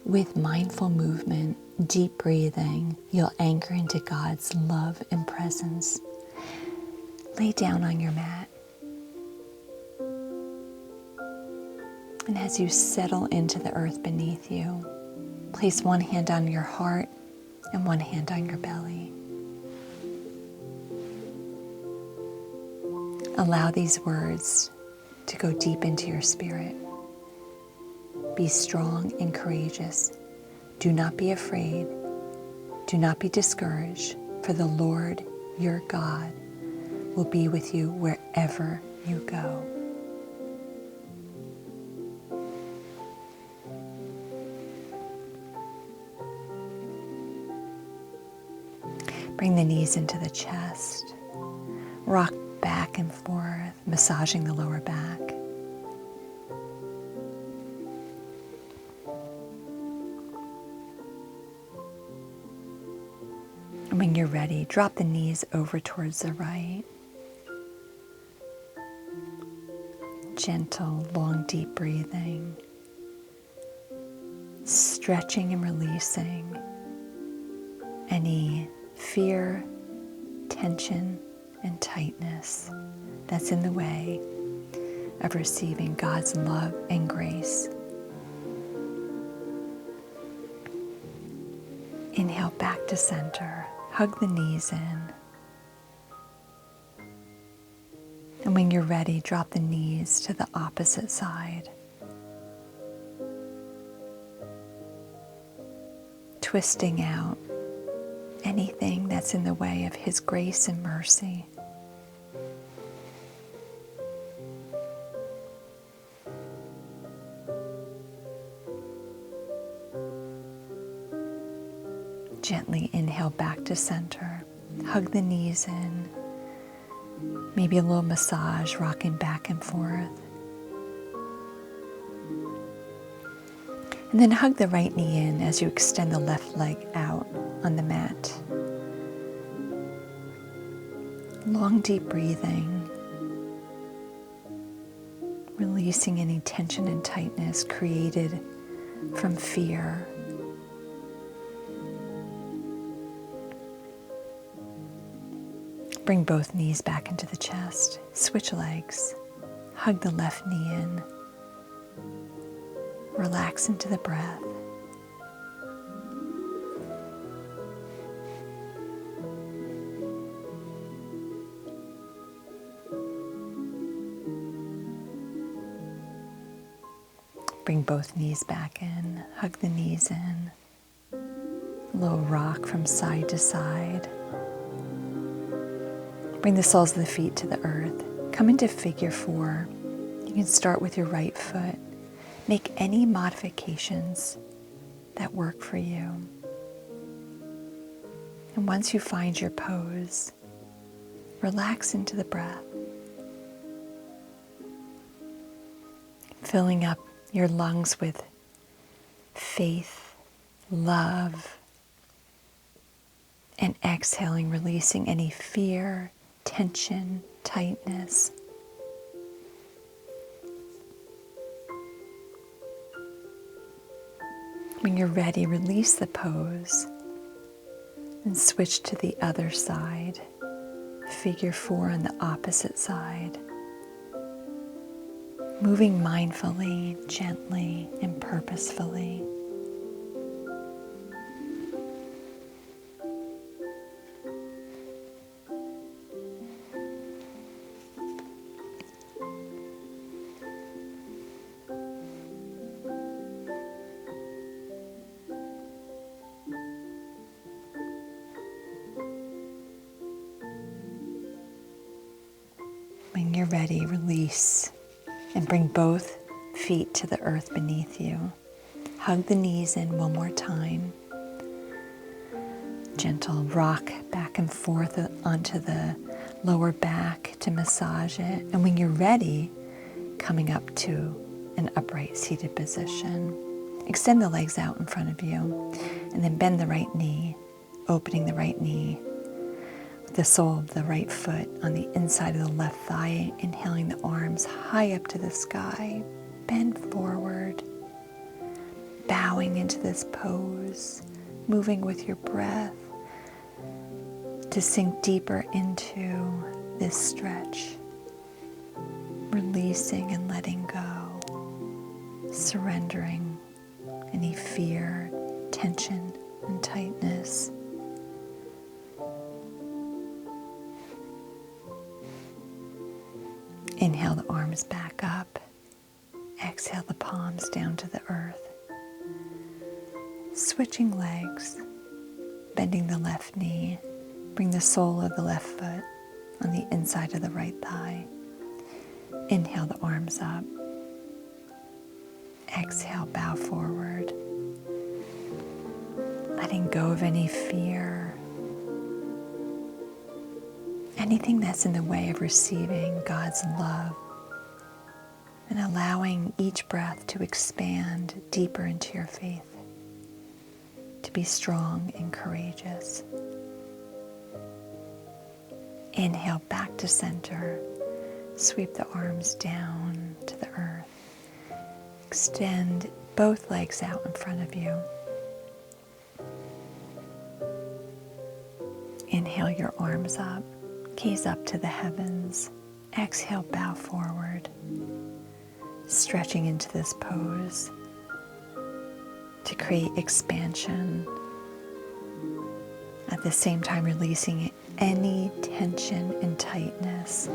With mindful movement, deep breathing, you'll anchor into God's love and presence. Lay down on your mat. And as you settle into the earth beneath you, place one hand on your heart and one hand on your belly. Allow these words to go deep into your spirit. Be strong and courageous. Do not be afraid. Do not be discouraged, for the Lord, your God, will be with you wherever you go. Bring the knees into the chest. Rock back and forth, massaging the lower back. And when you're ready, drop the knees over towards the right. Gentle, long, deep breathing. Stretching and releasing any fear, tension, and tightness that's in the way of receiving God's love and grace. Inhale back to center. Hug the knees in. And when you're ready, drop the knees to the opposite side. Twisting out anything that's in the way of His grace and mercy. Gently inhale back to center. Hug the knees in. Maybe a little massage, rocking back and forth. And then hug the right knee in as you extend the left leg out on the mat. Long, deep breathing. Releasing any tension and tightness created from fear. Bring both knees back into the chest. Switch legs. Hug the left knee in. Relax into the breath. Bring both knees back in. Hug the knees in. A little rock from side to side. Bring the soles of the feet to the earth. Come into figure 4. You can start with your right foot. Make any modifications that work for you. And once you find your pose, relax into the breath. Filling up your lungs with faith, love, and exhaling, releasing any fear, tension, tightness. When you're ready, release the pose and switch to the other side. Figure 4 on the opposite side. Moving mindfully, gently, and purposefully. When you're ready, release and bring both feet to the earth beneath you. Hug the knees in one more time. Gentle rock back and forth onto the lower back to massage it. And when you're ready, coming up to an upright seated position. Extend the legs out in front of you and then bend the right knee, opening the right knee. The sole of the right foot on the inside of the left thigh, inhaling the arms high up to the sky. Bend forward. Bow bowing into this pose, moving with your breath to sink deeper into this stretch, releasing and letting go, surrendering any fear, tension, and tightness. Inhale the arms back up. Exhale the palms down to the earth. Switching legs, bending the left knee. Bring the sole of the left foot on the inside of the right thigh. Inhale the arms up. Exhale, bow forward. Letting go of any fear, anything that's in the way of receiving God's love, and allowing each breath to expand deeper into your faith, to be strong and courageous. Inhale back to center. Sweep the arms down to the earth. Extend both legs out in front of you. Inhale your arms up. Gaze up to the heavens. Exhale, bow forward. Stretching into this pose to create expansion. At the same time, releasing any tension and tightness.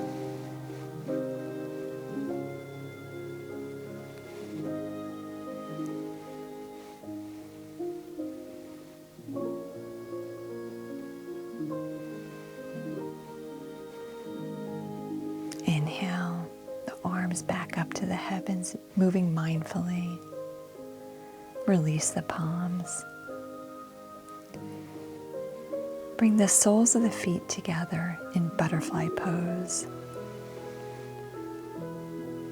Inhale, the arms back up to the heavens, moving mindfully. Release the palms. Bring the soles of the feet together in butterfly pose.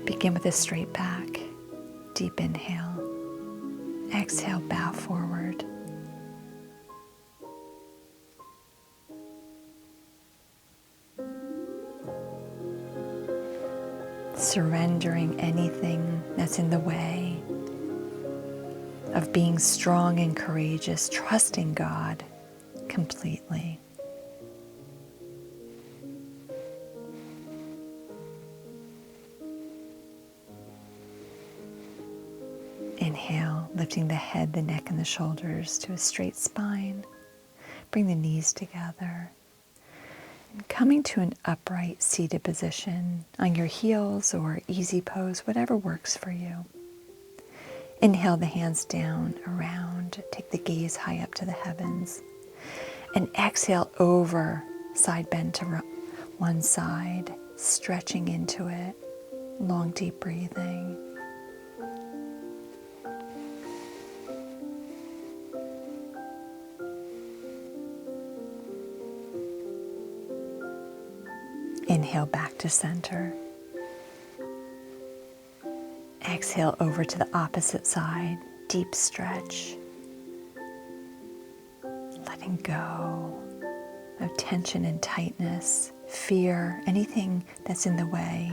Begin with a straight back. Deep inhale. Exhale, bow forward. Surrendering anything that's in the way of being strong and courageous, trusting God completely. Inhale, lifting the head, the neck, and the shoulders to a straight spine. Bring the knees together. And coming to an upright seated position on your heels or easy pose, whatever works for you. Inhale the hands down, around. Take the gaze high up to the heavens. And exhale over, side bend to one side, stretching into it. Long, deep breathing. Inhale back to center. Exhale over to the opposite side. Deep stretch. Letting go of tension and tightness, fear, anything that's in the way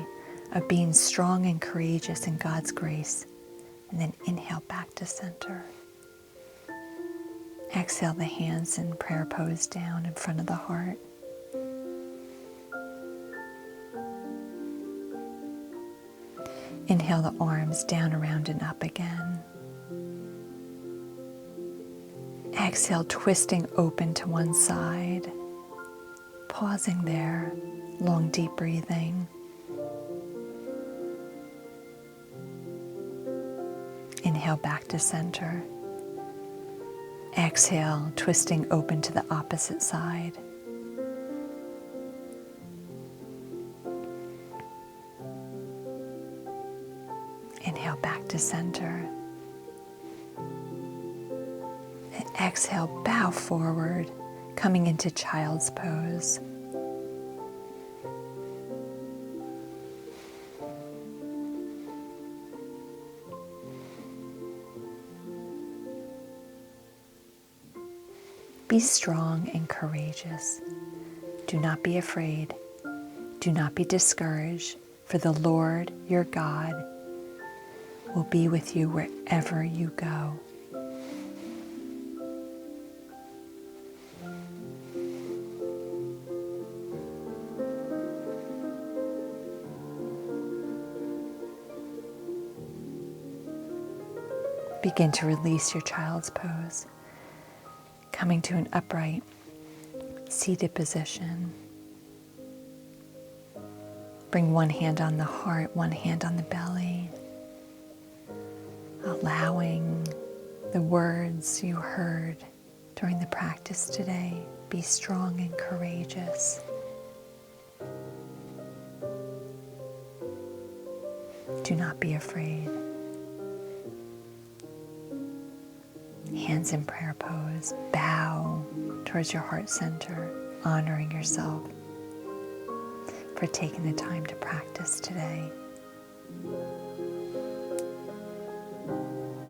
of being strong and courageous in God's grace. And then inhale back to center. Exhale the hands in prayer pose down in front of the heart. Inhale the arms down, around, and up again. Exhale, twisting open to one side. Pausing there, long, deep breathing. Inhale back to center. Exhale, twisting open to the opposite side. Inhale back to center. And exhale, bow forward, coming into child's pose. Be strong and courageous. Do not be afraid. Do not be discouraged, for the Lord your God will be with you wherever you go. Begin to release your child's pose, coming to an upright, seated position. Bring one hand on the heart, one hand on the belly, allowing the words you heard during the practice today. Be strong and courageous. Do not be afraid. Hands in prayer pose. Bow towards your heart center, honoring yourself for taking the time to practice today.